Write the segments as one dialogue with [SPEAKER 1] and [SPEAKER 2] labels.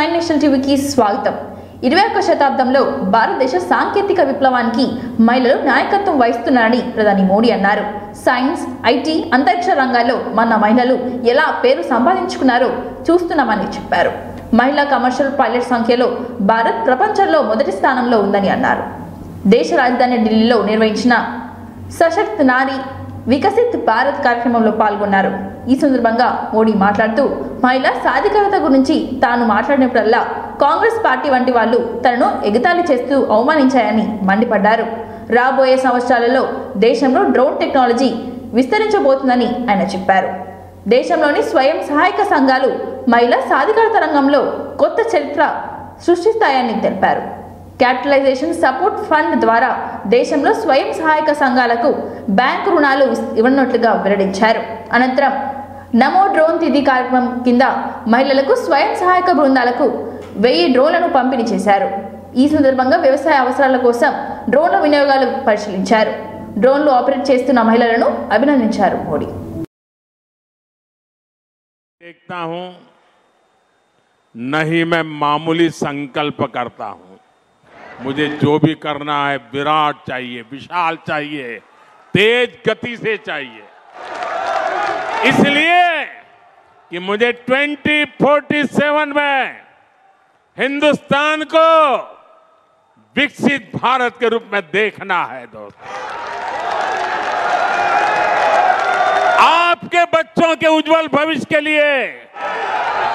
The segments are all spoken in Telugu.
[SPEAKER 1] స్మైల్ నేషనల్ టీవీకి స్వాగతం. 21వ శతాబ్దంలో భారతదేశ సాంకేతిక విప్లవానికి మహిళలు నాయకత్వం వహిస్తున్నారని ప్రధాని మోడీ అన్నారు. సైన్స్, ఐటీ, అంతరిక్ష రంగాల్లో మన మహిళలు ఎలా పేరు సంపాదించుకున్నారో చూస్తున్నామని చెప్పారు. మహిళా కమర్షియల్ పైలట్ సంఖ్యలో భారత్ ప్రపంచంలో మొదటి స్థానంలో ఉందని అన్నారు. దేశ రాజధాని ఢిల్లీలో నిర్వహించిన సశక్త్ నారీ వికసిత్ భారత్ కార్యక్రమంలో పాల్గొన్నారు. ఈ సందర్భంగా మోడీ మాట్లాడుతూ మహిళా సాధికారత గురించి తాను మాట్లాడినప్పుడల్లా కాంగ్రెస్ పార్టీ వంటి వాళ్ళు తనను ఎగతాళి చేస్తూ అవమానించాయని మండిపడ్డారు. రాబోయే సంవత్సరాలలో దేశంలో డ్రోన్ టెక్నాలజీ విస్తరించబోతుందని ఆయన చెప్పారు. దేశంలోని స్వయం సహాయక సంఘాలు మహిళా సాధికారత రంగంలో కొత్త చరిత్ర సృష్టిస్తాయని తెలిపారు. క్యాపిటలైజేషన్ సపోర్ట్ ఫండ్ ద్వారా దేశంలో స్వయం సహాయక సంఘాలకు బ్యాంకు రుణాలు ఇవ్వనున్నట్లుగా వెల్లడించారు. అనంతరం నమో డ్రోన్ దీదీ కార్యక్రమం కింద మహిళలకు స్వయం సహాయక బృందాలకు 1000 డ్రోన్లను పంపిణీ చేశారు. ఈ సందర్భంగా వ్యవసాయ అవసరాల కోసం డ్రోన్ల వినియోగాలు పరిశీలించారు. డ్రోన్లు ఆపరేట్ చేస్తున్న మహిళలను అభినందించారు మోడీ.
[SPEAKER 2] देखता हूं नहीं मैं मामूली संकल्प करता हूं, मुझे जो भी करना है विराट चाहिए, विशाल चाहिए, तेज गति से चाहिए. इसलिए कि मुझे 2047 में हिंदुस्तान को विकसित भारत के रूप में देखना है. दोस्तों, आपके बच्चों के उज्जवल भविष्य के लिए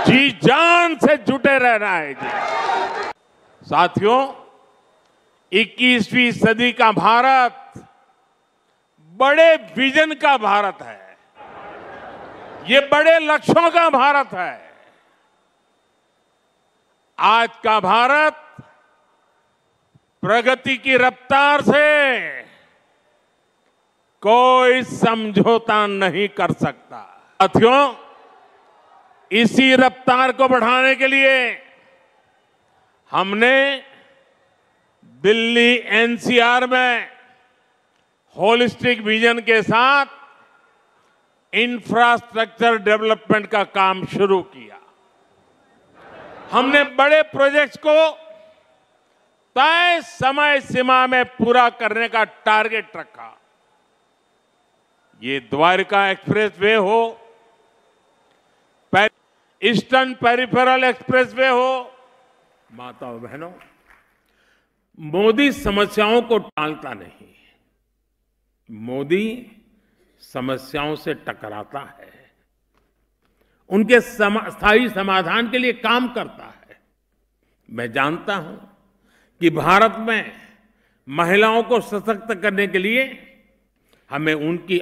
[SPEAKER 2] जी जान से जुटे रहना है. जी साथियों, 21वीं सदी का भारत बड़े विजन का भारत है, ये बड़े लक्ष्यों का भारत है. आज का भारत प्रगति की रफ्तार से कोई समझौता नहीं कर सकता. साथियों, इसी रफ्तार को बढ़ाने के लिए हमने दिल्ली एनसीआर में होलिस्टिक विजन के साथ इंफ्रास्ट्रक्चर डेवलपमेंट का काम शुरू किया. हमने बड़े प्रोजेक्ट्स को तय समय सीमा में पूरा करने का टारगेट रखा. ये द्वारका एक्सप्रेसवे हो, ईस्टर्न पेरिफेरल एक्सप्रेसवे हो, माताओं बहनों, मोदी समस्याओं को टालता नहीं, मोदी समस्याओं से टकराता है, उनके स्थायी समाधान के लिए काम करता है. मैं जानता हूं कि भारत में महिलाओं को सशक्त करने के लिए हमें उनकी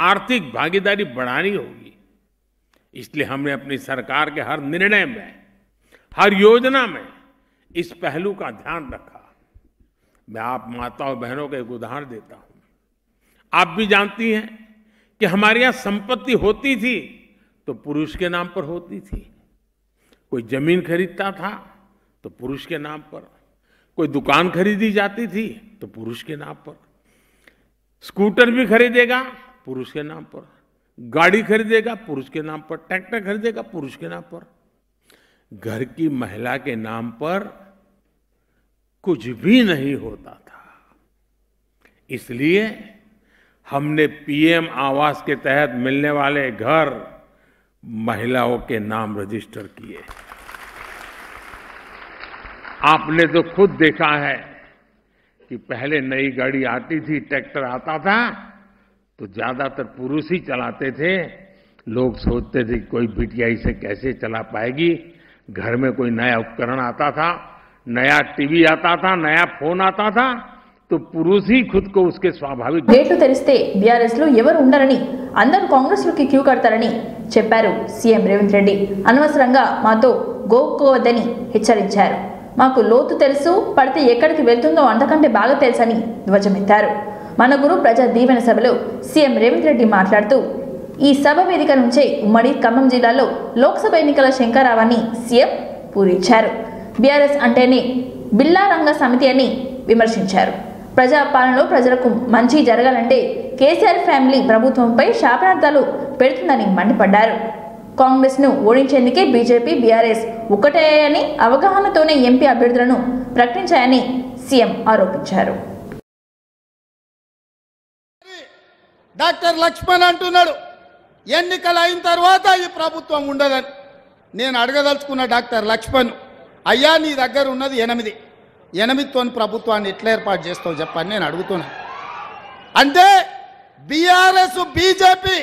[SPEAKER 2] आर्थिक भागीदारी बढ़ानी होगी. इसलिए हमने अपनी सरकार के हर निर्णय में, हर योजना में इस पहलू का ध्यान रखा. मैं आप माताओं बहनों को एक उदाहरण देता हूं. आप भी जानती हैं कि हमारे यहां संपत्ति होती थी तो पुरुष के नाम पर होती थी. कोई जमीन खरीदता था तो पुरुष के नाम पर, कोई दुकान खरीदी जाती थी तो पुरुष के नाम पर, स्कूटर भी खरीदेगा पुरुष के नाम पर, गाड़ी खरीदेगा पुरुष के नाम पर, ट्रैक्टर खरीदेगा पुरुष के नाम पर. घर की महिला के नाम पर कुछ भी नहीं होता था. इसलिए हमने पीएम आवास के तहत मिलने वाले घर महिलाओं के नाम रजिस्टर किए. आपने तो खुद देखा है कि पहले नई गाड़ी आती थी, ट्रैक्टर आता था तो ज्यादातर पुरुष ही चलाते थे. लोग सोचते थे कि कोई बिटिया इसे कैसे चला पाएगी. घर में कोई नया उपकरण आता था, नया टीवी आता था, नया फोन आता था तो पुरुष ही खुद को उसके स्वाभाविक
[SPEAKER 1] గేట్లు తెరిస్తే బీఆర్ఎస్ లో ఎవరు ఉండరని, అందరూ కాంగ్రెస్ లోకి క్యూ కడతారని చెప్పారు సీఎం రేవంత్ రెడ్డి. అనవసరంగా మాతో గోక్కోవద్దని హెచ్చరించారు. మాకు లోతు తెలుసు, పడితే ఎక్కడికి వెళ్తుందో అంతకంటే బాగా తెలుసని ధ్వజమెత్తారు. మన గురు ప్రజా దీవెన సభలో సీఎం రేవంత్ రెడ్డి మాట్లాడుతూ ఈ సభ వేదిక నుంచే ఉమ్మడి ఖమ్మం జిల్లాలో లోక్సభ ఎన్నికల శంఖారావాన్ని సీఎం పూరించారు. బీఆర్ఎస్ అంటేనే బిల్లా రంగ సమితి అని విమర్శించారు. ప్రజాపాలనలో ప్రజలకు మంచి జరగాలంటే కేసీఆర్ ఫ్యామిలీ ప్రభుత్వంపై శాపనార్థాలు పెడుతుందని మండిపడ్డారు. కాంగ్రెస్ను ఓడించేందుకే బీజేపీ బీఆర్ఎస్ ఒకటే అని అవగాహనతోనే ఎంపీ అభ్యర్థులను ప్రకటించాయని సీఎం ఆరోపించారు.
[SPEAKER 3] డాక్టర్ లక్ష్మణ్ అంటున్నాడు ఎన్నికలు అయిన తర్వాత ఈ ప్రభుత్వం ఉండదని. నేను అడగదలుచుకున్న డాక్టర్ లక్ష్మణ్, అయ్యా నీ దగ్గర ఉన్నది 8 ప్రభుత్వాన్ని ఎట్లా ఏర్పాటు చేస్తావు చెప్పని నేను అడుగుతున్నాను. అంటే బీఆర్ఎస్ బీజేపీ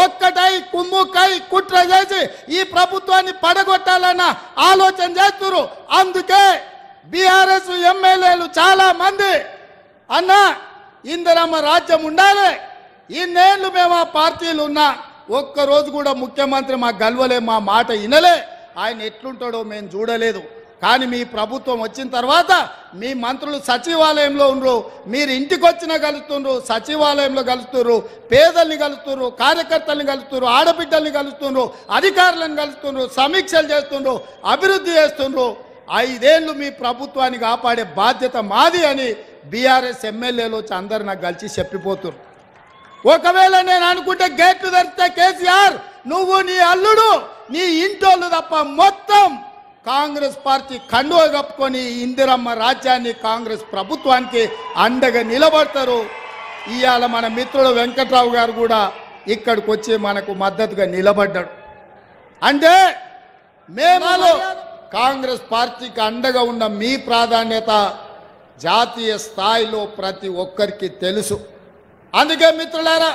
[SPEAKER 3] ఒక్కటై కుమ్ముకై కుట్ర చేసి ఈ ప్రభుత్వాన్ని పడగొట్టాలన్న ఆలోచన చేస్తున్నారు. అందుకే బీఆర్ఎస్ ఎమ్మెల్యేలు చాలా మంది అన్న ఇందిరమ్మ రాజ్యం ఉండాలి, ఇన్నేళ్ళు మేము ఆ పార్టీలు ఉన్నా ఒక్కరోజు కూడా ముఖ్యమంత్రి మా గల్వలే, మా మాట వినలే, ఆయన ఎట్లుంటాడో మేము చూడలేదు. కానీ మీ ప్రభుత్వం వచ్చిన తర్వాత మీ మంత్రులు సచివాలయంలో ఉండరు, మీరు ఇంటికి వచ్చిన కలుస్తుండ్రు, సచివాలయంలో కలుస్తున్నారు, పేదల్ని కలుస్తున్నారు, కార్యకర్తల్ని కలుస్తున్నారు, ఆడబిడ్డల్ని కలుస్తుండ్రు, అధికారులను కలుస్తుండ్రు, సమీక్షలు చేస్తుండ్రు, అభివృద్ధి చేస్తుండ్రు. 5 ఏళ్ళు మీ ప్రభుత్వాన్ని కాపాడే బాధ్యత మాది అని బీఆర్ఎస్ ఎమ్మెల్యేలు వచ్చి అందరు నాకు కలిసి చెప్పిపోతున్నారు. ఒకవేళ నేను అనుకుంటే గేట్లు తెరిస్తే కేసీఆర్ నువ్వు నీ అల్లుడు నీ ఇంటోళ్ళు తప్ప మొత్తం కాంగ్రెస్ పార్టీ కండువ కప్పుకొని ఇందిరమ్మ రాజ్యాన్ని కాంగ్రెస్ ప్రభుత్వానికి అండగా నిలబడతారు. ఇవాళ మన మిత్రుడు వెంకట్రావు గారు కూడా ఇక్కడికి వచ్చి మనకు మద్దతుగా నిలబడ్డాడు. అంటే మేము కాంగ్రెస్ పార్టీకి అండగా ఉన్న మీ ప్రాధాన్యత జాతీయ స్థాయిలో ప్రతి ఒక్కరికి తెలుసు. అందుకే మిత్రులారా,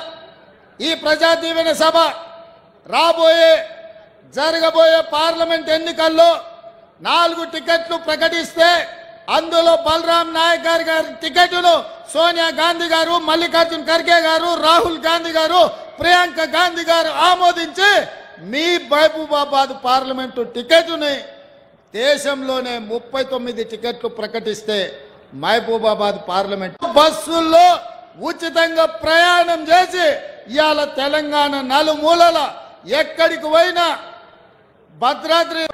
[SPEAKER 3] ఈ ప్రజా దీవెన సభ జరగబోయే పార్లమెంట్ ఎన్నికల్లో 4 టికెట్లు ప్రకటిస్తే అందులో బలరాం నాయక్ గారి టికెట్ను సోనియా గాంధీ గారు, మల్లికార్జున్ ఖర్గే గారు, రాహుల్ గాంధీ గారు, ప్రియాంక గాంధీ గారు ఆమోదించి మీ మహబూబాబాద్ పార్లమెంటు టికెట్ని దేశంలోనే 39 టికెట్లు ప్రకటిస్తే మహబూబాబాద్ పార్లమెంట్ బస్సుల్లో ఉచితంగా ప్రయాణం చేసి ఇవాళ తెలంగాణ నలుమూలల ఎక్కడికి పోయినా భద్రాద్రి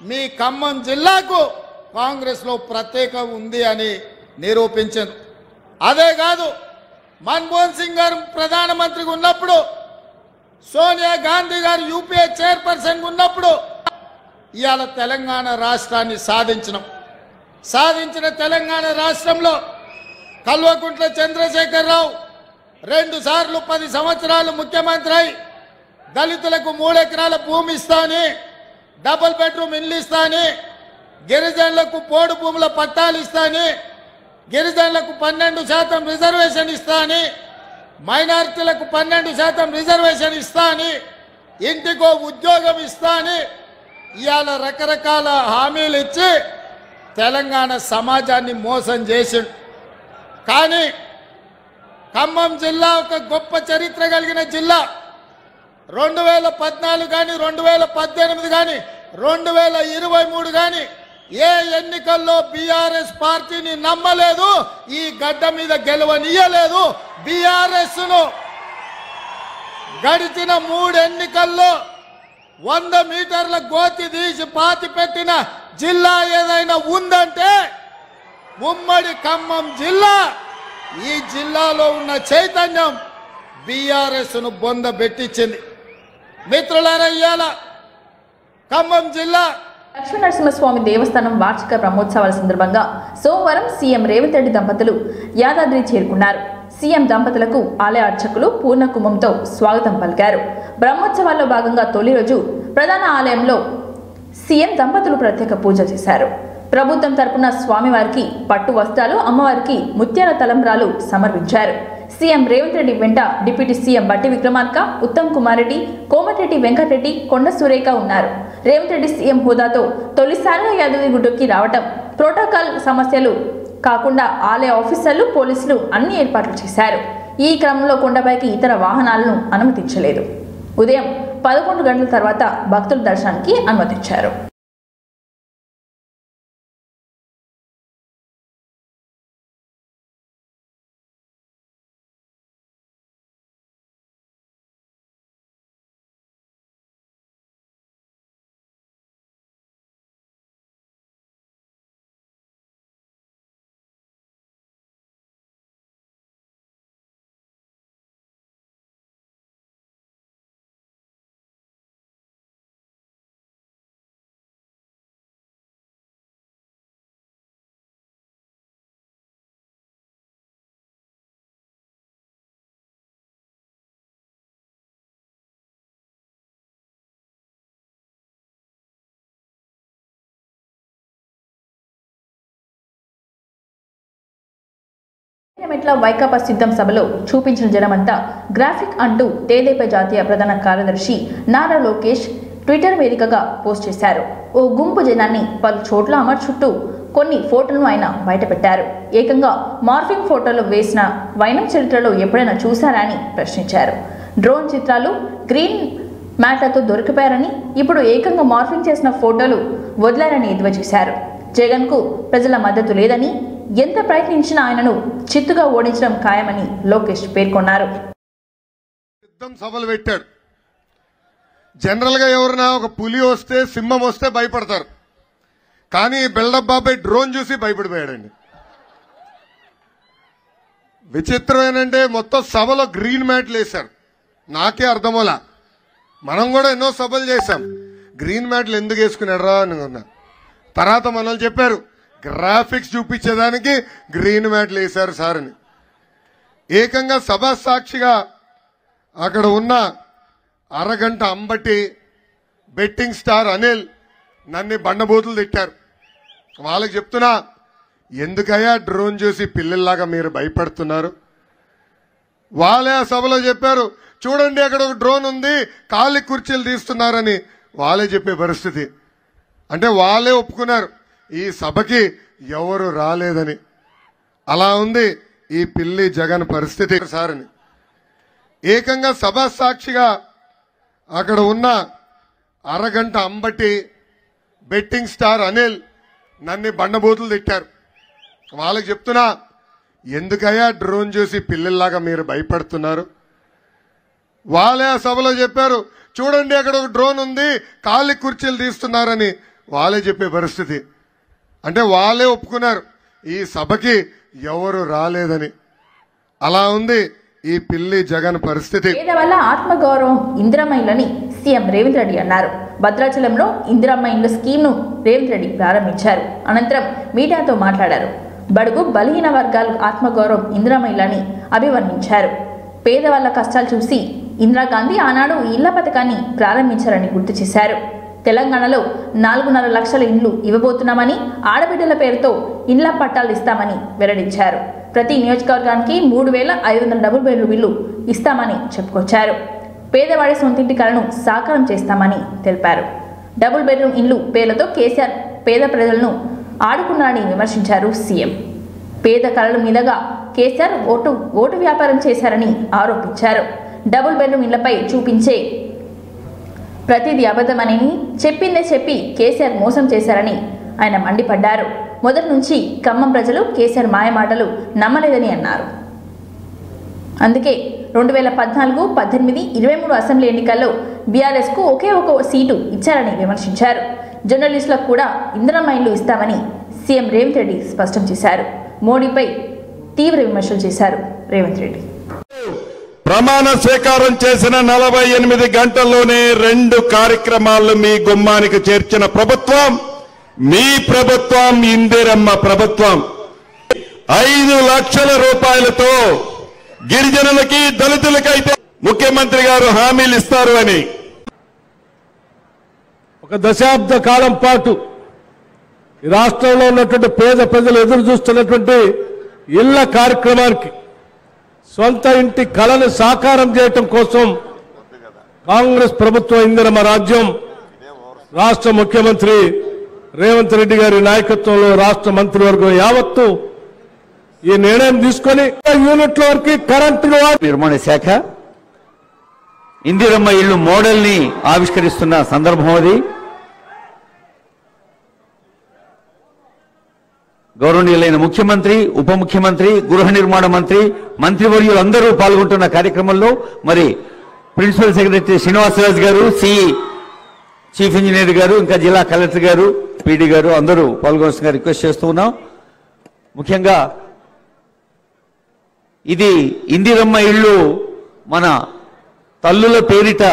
[SPEAKER 3] మీ ఖమ్మం జిల్లాకు కాంగ్రెస్లో ప్రత్యేక ఉంది అని నిరూపించారు. అదే కాదు, మన్మోహన్ సింగ్ గారు ప్రధానమంత్రిగా ఉన్నప్పుడు, సోనియా గాంధీ గారు యూపీఏ చైర్పర్సన్ ఉన్నప్పుడు ఇవాళ తెలంగాణ రాష్ట్రాన్ని సాధించిన తెలంగాణ రాష్ట్రంలో కల్వకుంట్ల చంద్రశేఖరరావు 2 సార్లు 10 సంవత్సరాలు ముఖ్యమంత్రి అయి దళితులకు 3 ఎకరాల భూమి ఇస్తాని, డబుల్ బెడ్రూమ్ ఇల్లు ఇస్తాని, గిరిజనులకు పోడు భూముల పట్టాలు ఇస్తాని, గిరిజనులకు 12% రిజర్వేషన్ ఇస్తాని, మైనారిటీలకు 12% రిజర్వేషన్ ఇస్తాని, ఇంటికో ఉద్యోగం ఇస్తాని ఇవాళ రకరకాల హామీలు ఇచ్చి తెలంగాణ సమాజాన్ని మోసం చేసిండు. కానీ ఖమ్మం జిల్లా ఒక గొప్ప చరిత్ర కలిగిన జిల్లా. 2014 కానీ 2018 కానీ 2023 కానీ ఏ ఎన్నికల్లో బీఆర్ఎస్ పార్టీని నమ్మలేదు, ఈ గడ్డ మీద గెలవనీయలేదు. బీఆర్ఎస్ను గడిచిన 3 ఎన్నికల్లో 100 మీటర్ల గోతి తీసి పాతి పెట్టిన జిల్లా ఏదైనా ఉందంటే ఉమ్మడి ఖమ్మం జిల్లా. ఈ జిల్లాలో ఉన్న చైతన్యం బీఆర్ఎస్ను బొందబెట్టించింది. మిత్రులారా, ఇవాళ ఖమ్మం జిల్లా
[SPEAKER 1] లక్ష్మీనరసింహస్వామి దేవస్థానం వార్షిక బ్రహ్మోత్సవాల సందర్భంగా సోమవారం సీఎం రేవంత్ రెడ్డి దంపతులు యాదాద్రి చేరుకున్నారు. సీఎం దంపతులకు ఆలయ అర్చకులు పూర్ణ కుంభంతో స్వాగతం పలికారు. బ్రహ్మోత్సవాల్లో భాగంగా తొలి రోజు ప్రధాన ఆలయంలో సీఎం దంపతులు ప్రత్యేక పూజ చేశారు. ప్రభుత్వం తరపున స్వామివారికి పట్టు వస్త్రాలు, అమ్మవారికి ముత్యాల తలంబ్రాలు సమర్పించారు. సీఎం రేవంత్ రెడ్డి వెంట డిప్యూటీ సీఎం బట్టి విక్రమార్క, ఉత్తమ్ కుమార్ రెడ్డి, కోమటిరెడ్డి వెంకటరెడ్డి, కొండ సురేఖ ఉన్నారు. రేవంత్ రెడ్డి సీఎం హోదాతో తొలిసారిగా యాదగిరిగుట్టకి రావటం ప్రోటోకాల్ సమస్యలు కాకుండా ఆలయ ఆఫీసర్లు, పోలీసులు అన్ని ఏర్పాట్లు చేశారు. ఈ క్రమంలో కొండపైకి ఇతర వాహనాలను అనుమతించలేదు. ఉదయం 11 గంటల తర్వాత భక్తుల దర్శనానికి అనుమతించారు. మెట్ల వైకాపా సిద్ధం సభలో చూపించిన జనమంతా గ్రాఫిక్ అంటూ తెదేపా జాతీయ ప్రధాన కార్యదర్శి నారా లోకేష్ ట్విట్టర్ వేదికగా పోస్ట్ చేశారు. ఓ గుంపు జనాన్ని పలు చోట్ల అమర్చుట్టు కొన్ని ఫోటోలను ఆయన బయటపెట్టారు. ఏకంగా మార్ఫింగ్ ఫోటోలు వేసిన వైనం చరిత్రలో ఎప్పుడైనా చూశారా అని ప్రశ్నించారు. డ్రోన్ చిత్రాలు గ్రీన్ మ్యాట్లతో దొరికిపోయారని, ఇప్పుడు ఏకంగా మార్ఫింగ్ చేసిన ఫోటోలు వదిలారని ఎద్దేవా చేశారు. జగన్కు ప్రజల మద్దతు లేదని, ఎంత ప్రయత్నించినా ఆయనను చిత్తుగా ఓడించడం ఖాయమని లోకేష్ పేర్కొన్నారు.
[SPEAKER 4] సభలు పెట్టాడు. జనరల్ గా ఎవరైనా ఒక పులి వస్తే సింహం వస్తే భయపడతారు, కానీ బిల్డప్ బాబాయ్ డ్రోన్ చూసి భయపడిపోయాడండి. విచిత్రం ఏంటంటే మొత్తం సభలో గ్రీన్ మ్యాట్లు వేశారు. నాకే అర్థమోలా. మనం కూడా ఎన్నో సభలు చేశాం, గ్రీన్ మ్యాట్లు ఎందుకు వేసుకున్నారా అనుకున్నా. తర్వాత మనల్ని చెప్పారు గ్రాఫిక్స్ చూపించేదానికి గ్రీన్ మ్యాట్లు వేశారు సార్ అని. ఏకంగా సభా సాక్షిగా అక్కడ ఉన్న అరగంట అంబటి బెట్టింగ్ స్టార్ అనిల్ నన్ను బండబూతులు తిట్టారు. వాళ్ళకి చెప్తున్నా, ఎందుకయ్యా డ్రోన్ చూసి పిల్లల్లాగా మీరు భయపడుతున్నారు? వాళ్ళే ఆ సభలో చెప్పారు, చూడండి అక్కడ ఒక డ్రోన్ ఉంది, ఖాళీ కుర్చీలు తీస్తున్నారని వాళ్ళే చెప్పే పరిస్థితి. అంటే వాళ్ళే ఒప్పుకున్నారు ఈ సభకి ఎవరు రాలేదని. అలా ఉంది ఈ పిల్లి జగన్ పరిస్థితి సార్ అని. ఏకంగా సభా సాక్షిగా అక్కడ ఉన్న అరగంట అంబటి బెట్టింగ్ స్టార్ అనిల్ నన్ను బండబూతులు తిట్టారు. వాళ్ళకి చెప్తున్నా, ఎందుకయ్యా డ్రోన్ చూసి పిల్లల్లాగా మీరు భయపడుతున్నారు? వాళ్ళే ఆ సభలో చెప్పారు, చూడండి అక్కడ ఒక డ్రోన్ ఉంది, ఖాళీ కుర్చీలు తీస్తున్నారని వాళ్ళే చెప్పే పరిస్థితి. అంటే వాళ్ళే ఒప్పుకున్నారు ఈ సభకి ఎవరు రాలేదని. అలా ఉంది ఈ పిల్లి జగన్ పరిస్థితి.
[SPEAKER 1] పేదవాళ్ళ ఆత్మగౌరవం ఇందిరమ్మ ఇళ్లని సీఎం రేవంత్ రెడ్డి అన్నారు. భద్రాచలంలో ఇందిరమ్మ ఇళ్ల స్కీమ్ ను రేవంత్ రెడ్డి ప్రారంభించారు. అనంతరం మీడియాతో మాట్లాడారు. బడుగు బలహీన వర్గాల ఆత్మగౌరవం ఇందిరమ్మ ఇళ్లని అభివర్ణించారు. పేదవాళ్ల కష్టాలు చూసి ఇందిరాగాంధీ ఆనాడు ఇళ్ల పథకాన్ని ప్రారంభించారని గుర్తు చేశారు. తెలంగాణలో 4.5 లక్షల ఇండ్లు ఇవ్వబోతున్నామని, ఆడబిడ్డల పేరుతో ఇండ్ల పట్టాలు ఇస్తామని వెల్లడించారు. ప్రతి నియోజకవర్గానికి 3,500 డబుల్ బెడ్రూమ్ ఇల్లు ఇస్తామని చెప్పుకొచ్చారు. పేదవాడి సొంతింటి కలను సాకారం చేస్తామని తెలిపారు. డబుల్ బెడ్రూమ్ ఇల్లు పేర్లతో కేసీఆర్ పేద ప్రజలను ఆడుకున్నారని విమర్శించారు సీఎం. పేద కళల మీదుగా కేసీఆర్ ఓటు వ్యాపారం చేశారని ఆరోపించారు. డబుల్ బెడ్రూమ్ ఇళ్లపై చూపించే ప్రతిదీ అబద్ధమని, చెప్పిందే చెప్పి కేసీఆర్ మోసం చేశారని ఆయన మండిపడ్డారు. మొదటి నుంచి ఖమ్మం ప్రజలు కేసీఆర్ మాయమాటలు నమ్మలేదని అన్నారు. అందుకే 2014, 18, 23 అసెంబ్లీ ఎన్నికల్లో బీఆర్ఎస్కు ఒకే ఒక సీటు ఇచ్చారని విమర్శించారు. జర్నలిస్టులకు కూడా ఇందిరమ్మ ఇళ్లు ఇస్తామని సీఎం రేవంత్ రెడ్డి స్పష్టం చేశారు. మోడీపై తీవ్ర విమర్శలు చేశారు రేవంత్ రెడ్డి.
[SPEAKER 5] ప్రమాణ స్వీకారం చేసిన 48 గంటల్లోనే 2 కార్యక్రమాలను మీ గుమ్మానికి చేర్చిన ప్రభుత్వం మీ ప్రభుత్వం, ఇందిరమ్మ ప్రభుత్వం. 5 లక్షల రూపాయలతో గిరిజనులకి, దళితులకైతే ముఖ్యమంత్రి గారు హామీలు ఇస్తారు అని.
[SPEAKER 6] ఒక దశాబ్ద కాలం పాటు ఈ రాష్ట్రంలో ఉన్నటువంటి పేద ప్రజలు ఎదురు చూస్తున్నటువంటి ఇళ్ల కార్యక్రమానికి, సొంత ఇంటి కళను సాకారం చేయటం కోసం కాంగ్రెస్ ప్రభుత్వం, ఇందిరమ్మ రాజ్యం, రాష్ట్ర ముఖ్యమంత్రి రేవంత్ రెడ్డి గారి నాయకత్వంలో రాష్ట్ర మంత్రివర్గం యావత్తు ఈ నిర్ణయం తీసుకొని యూనిట్ల వరకు కరెంటు
[SPEAKER 7] నిర్మాణ శాఖ ఇందిరమ్మ ఇళ్లు మోడల్ ని ఆవిష్కరిస్తున్న సందర్భం అది. గౌరవనీయులైన ముఖ్యమంత్రి, ఉప ముఖ్యమంత్రి, గృహ నిర్మాణ మంత్రి, మంత్రివర్యులు అందరూ పాల్గొంటున్న కార్యక్రమంలో మరి ప్రిన్సిపల్ సెక్రటరీ శ్రీనివాసరాజు గారు, సిఈ చీఫ్ ఇంజనీర్ గారు, ఇంకా జిల్లా కలెక్టర్ గారు, పీడీ గారు అందరూ పాల్గొనాల్సిందిగా రిక్వెస్ట్ చేస్తూ ఉన్నాం. ముఖ్యంగా ఇది ఇందిరమ్మ ఇళ్లు మన తల్లుల పేరిట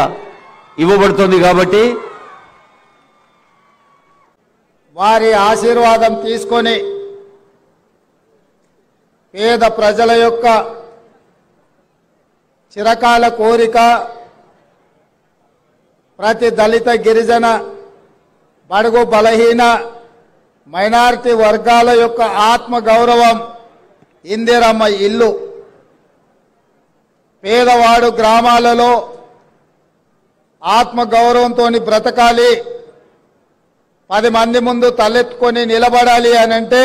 [SPEAKER 7] ఇవ్వబడుతుంది కాబట్టి
[SPEAKER 3] వారి ఆశీర్వాదం తీసుకొని పేద ప్రజల యొక్క చిరకాల కోరిక, ప్రతి దళిత, గిరిజన, బడుగు బలహీన మైనారిటీ వర్గాల యొక్క ఆత్మ గౌరవం ఇందిరమ్మ ఇల్లు పేదవాడు గ్రామాలలో ఆత్మగౌరవంతో బ్రతకాలి, 10 మంది ముందు తలెత్తుకొని నిలబడాలి అని అంటే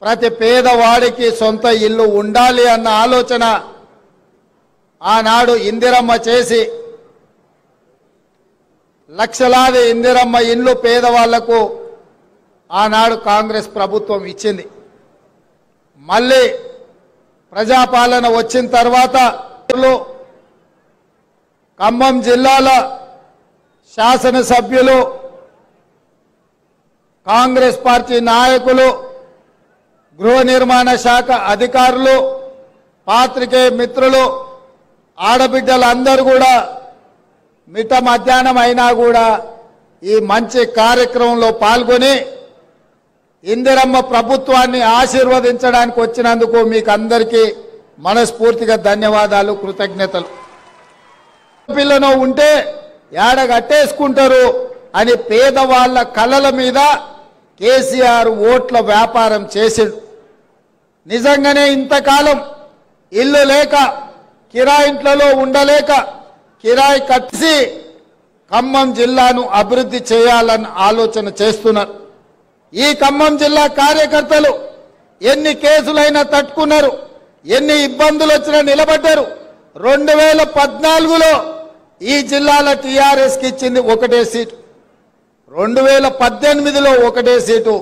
[SPEAKER 3] ప్రతి పేదవాడికి సొంత ఇల్లు ఉండాలి అన్న ఆలోచన ఆనాడు ఇందిరమ్మ చేసి లక్షలాది ఇందిరమ్మ ఇల్లు పేదవాళ్లకు ఆనాడు కాంగ్రెస్ ప్రభుత్వం ఇచ్చింది. మళ్ళీ ప్రజాపాలన వచ్చిన తర్వాత ఖమ్మం జిల్లాల శాసనసభ్యులు, కాంగ్రెస్ పార్టీ నాయకులు, గృహ నిర్మాణ శాఖ అధికారులు, పాత్రికేయ మిత్రులు, ఆడబిడ్డలందరూ కూడా మిట్ట మధ్యాహ్నం అయినా కూడా ఈ మంచి కార్యక్రమంలో పాల్గొని ఇందిరమ్మ ప్రభుత్వాన్ని ఆశీర్వదించడానికి వచ్చినందుకు మీకు అందరికీ మనస్ఫూర్తిగా ధన్యవాదాలు, కృతజ్ఞతలు. పిల్లను ఉంటే ఏడ కట్టేసుకుంటారు అని పేదవాళ్ల కలల మీద కేసీఆర్ ఓట్ల వ్యాపారం చేసిండు. నిజంగానే ఇంతకాలం ఇల్లు లేక కిరాయింట్లలో ఉండలేక కిరాయి కట్టి ఖమ్మం జిల్లాను అభివృద్ధి చేయాలని ఆలోచన చేస్తున్నారు. ఈ ఖమ్మం జిల్లా కార్యకర్తలు ఎన్ని కేసులైనా తట్టుకున్నారు, ఎన్ని ఇబ్బందులు వచ్చినా నిలబడ్డారు. 2014లో ఈ జిల్లాల టీఆర్ఎస్కి ఇచ్చింది 1 సీటు, 2018లో 1 సీటు,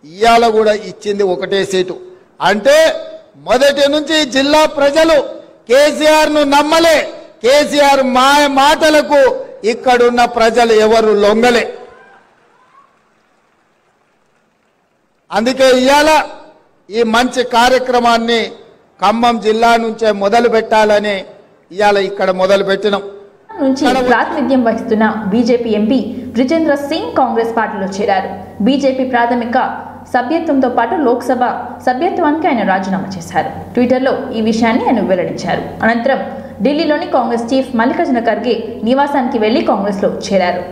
[SPEAKER 3] ఇవాళ కూడా ఇచ్చింది 1 సీటు. అంటే మొదటి నుంచి జిల్లా ప్రజలు కేసీఆర్ను నమ్మలే. కేసీఆర్ మాటలకు ఇక్కడున్న ప్రజలు ఎవరు లొంగలే. అందుకే ఇవాళ ఈ మంచి కార్యక్రమాన్ని ఖమ్మం జిల్లా నుంచే మొదలు పెట్టాలని ఇవాళ ఇక్కడ మొదలు పెట్టినాం.
[SPEAKER 1] నుంచి ప్రాతినిధ్యం వహిస్తున్న బీజేపీ ఎంపీ బ్రిజేంద్ర సింగ్ కాంగ్రెస్ పార్టీలో చేరారు. బీజేపీ ప్రాథమిక సభ్యత్వంతో పాటు లోక్సభ సభ్యత్వానికి ఆయన రాజీనామా చేశారు. ట్విట్టర్లో ఈ విషయాన్ని ఆయన వెల్లడించారు. అనంతరం ఢిల్లీలోని కాంగ్రెస్ చీఫ్ మల్లికార్జున ఖర్గే నివాసానికి వెళ్లి కాంగ్రెస్లో చేరారు.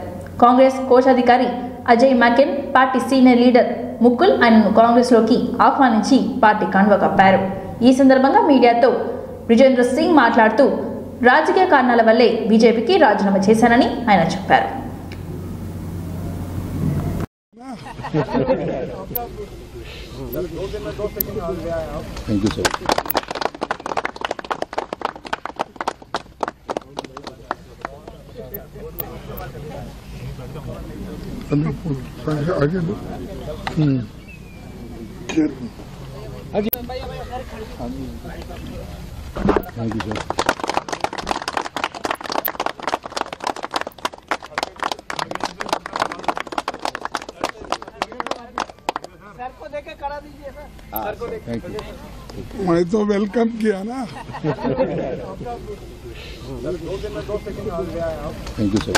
[SPEAKER 1] కాంగ్రెస్ కోశాధికారి Ajay Maken, party senior leader Mukul ఆయనను కాంగ్రెస్లోకి ఆహ్వానించి పార్టీ కండువా కప్పారు. ఈ సందర్భంగా మీడియాతో బ్రిజేంద్ర సింగ్ మాట్లాడుతూ రాజకీయ కారణాల వల్లే బీజేపీకి రాజీనామా చేశానని ఆయన చెప్పారు.
[SPEAKER 8] मैं तो वेलकम किया ना। Thank you sir.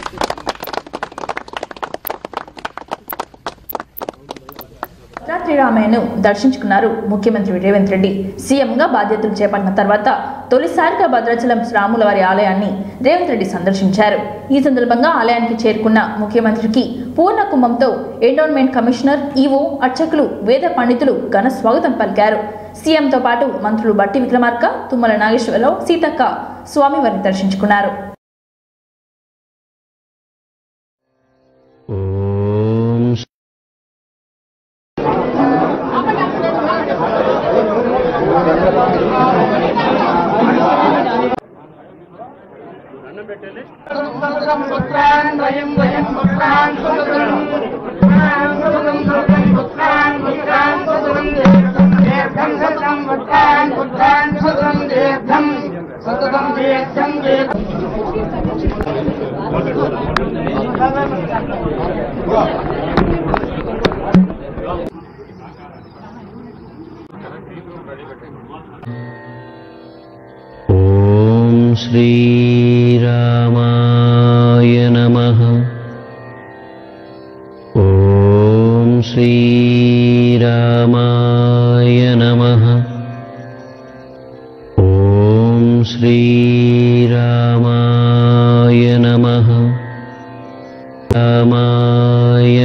[SPEAKER 1] శ్రీరామయ్యను దర్శించుకున్నారు ముఖ్యమంత్రి రేవంత్ రెడ్డి. సీఎంగా బాధ్యతలు చేపట్టిన తర్వాత తొలిసారిగా భద్రాచలం రాములవారి ఆలయాన్ని రేవంత్ రెడ్డి సందర్శించారు. ఈ సందర్భంగా ఆలయానికి చేరుకున్న ముఖ్యమంత్రికి పూర్ణ కుంభంతో ఎండోన్మెంట్ కమిషనర్, ఈవో, అర్చకులు, వేద పండితులు ఘన స్వాగతం పలికారు. సీఎంతో పాటు మంత్రులు బట్టి విక్రమార్క, తుమ్మల నాగేశ్వరరావు, సీతక్క స్వామివారిని దర్శించుకున్నారు.
[SPEAKER 9] ఓం శ్రీరామాయ నమః. ఓం శ్రీరామాయ నమః. ఓం శ్రీరామాయ నమః. రామాయ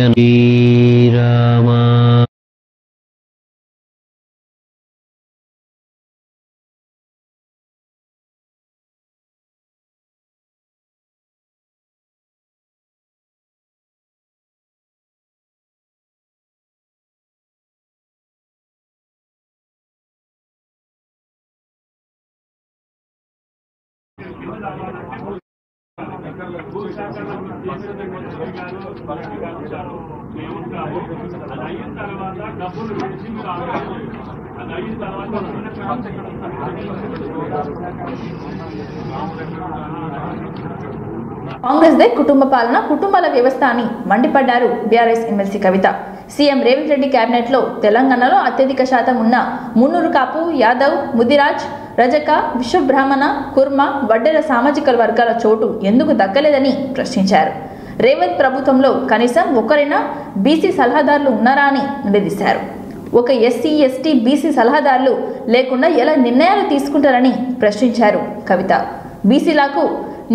[SPEAKER 1] కాంగ్రెస్ దే కుటుంబ పాలన కుటుంబాల వ్యవస్థ అని మండిపడ్డారు బీఆర్ఎస్ ఎమ్మెల్సీ కవిత. సీఎం రేవంత్ రెడ్డి కేబినెట్ లో తెలంగాణలో అత్యధిక శాతం ఉన్న మున్నూరు కాపు, యాదవ్, ముదిరాజ్, రజక, విశ్వబ్రాహ్మణ, కుర్మ, వడ్డెర సామాజిక వర్గాల చోటు ఎందుకు దక్కలేదని ప్రశ్నించారు. రేవంత్ ప్రభుత్వంలో కనీసం ఒకరైనా బీసీ సలహాదారులు ఉన్నారా అని నిలదీశారు. ఒక ఎస్సీ, ఎస్టీ, బీసీ సలహాదారులు లేకుండా ఎలా నిర్ణయాలు తీసుకుంటారని ప్రశ్నించారు కవిత. బీసీలకు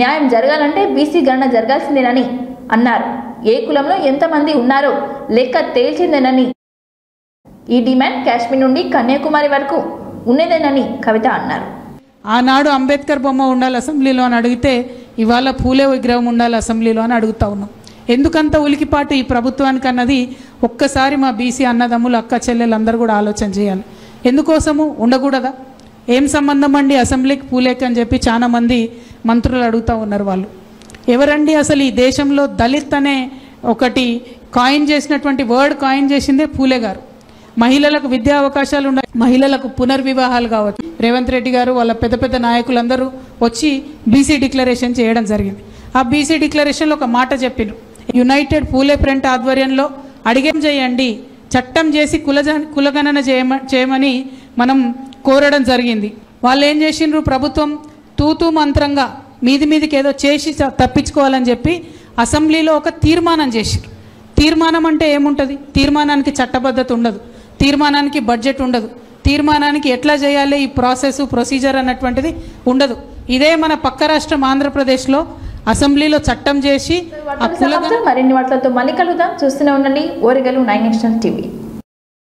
[SPEAKER 1] న్యాయం జరగాలంటే బీసీ గణన జరగాల్సిందేనని అన్నారు. ఏ కులంలో ఎంతమంది ఉన్నారో లెక్క తేల్చిందేనని, ఈ డిమాండ్ కాశ్మీర్ నుండి కన్యాకుమారి వరకు ఉన్నదేనని కవిత అన్నారు.
[SPEAKER 10] ఆనాడు అంబేద్కర్ బొమ్మ ఉండాలి అసెంబ్లీలో అని అడిగితే ఇవాళ పూలే విగ్రహం ఉండాలి అసెంబ్లీలో అని అడుగుతా ఉన్నాం. ఎందుకంత ఉలికిపాటు ఈ ప్రభుత్వానికి అన్నది ఒక్కసారి మా బీసీ అన్నదమ్ములు, అక్క చెల్లెలు అందరూ కూడా ఆలోచన చేయాలి. ఎందుకోసము ఉండకూడదా? ఏం సంబంధం అండి అసెంబ్లీకి పూలేకి అని చెప్పి చాలా మంది మంత్రులు అడుగుతూ ఉన్నారు. వాళ్ళు ఎవరండి? అసలు ఈ దేశంలో దళిత్ అనే ఒకటి కాయిన్ చేసినటువంటి వర్డ్ కాయిన్ చేసిందే పూలే గారు. మహిళలకు విద్యా అవకాశాలు ఉన్నాయి, మహిళలకు పునర్వివాహాలు కావచ్చు. రేవంత్ రెడ్డి గారు వాళ్ళ పెద్ద పెద్ద నాయకులందరూ వచ్చి బీసీ డిక్లరేషన్ చేయడం జరిగింది. ఆ బీసీ డిక్లరేషన్లో ఒక మాట చెప్పిను, యునైటెడ్ పూలే ఫ్రంట్ ఆధ్వర్యంలో అడిగేం చేయండి, చట్టం చేసి కులగణన చేయమని మనం కోరడం జరిగింది. వాళ్ళు ఏం చేసిండ్రు? ప్రభుత్వం తూతూ మంత్రంగా మీదికి ఏదో చేసి తప్పించుకోవాలని చెప్పి అసెంబ్లీలో ఒక తీర్మానం చేసిండ్రు. తీర్మానం అంటే ఏముంటుంది? తీర్మానానికి చట్టబద్ధత ఉండదు, తీర్మానానికి బడ్జెట్ ఉండదు, తీర్మానానికి ఎట్లా చేయాలి ఈ ప్రాసెస్ ప్రొసీజర్ అన్నటువంటిది ఉండదు. ఇదే మన పక్క రాష్ట్రం ఆంధ్రప్రదేశ్లో అసెంబ్లీలో చట్టం చేసి
[SPEAKER 1] మరిన్ని వార్తలతో మళ్ళీ కలుద్దాం. చూస్తూనే ఉండండి ఓరిగలు 9 నేషనల్ టీవీ.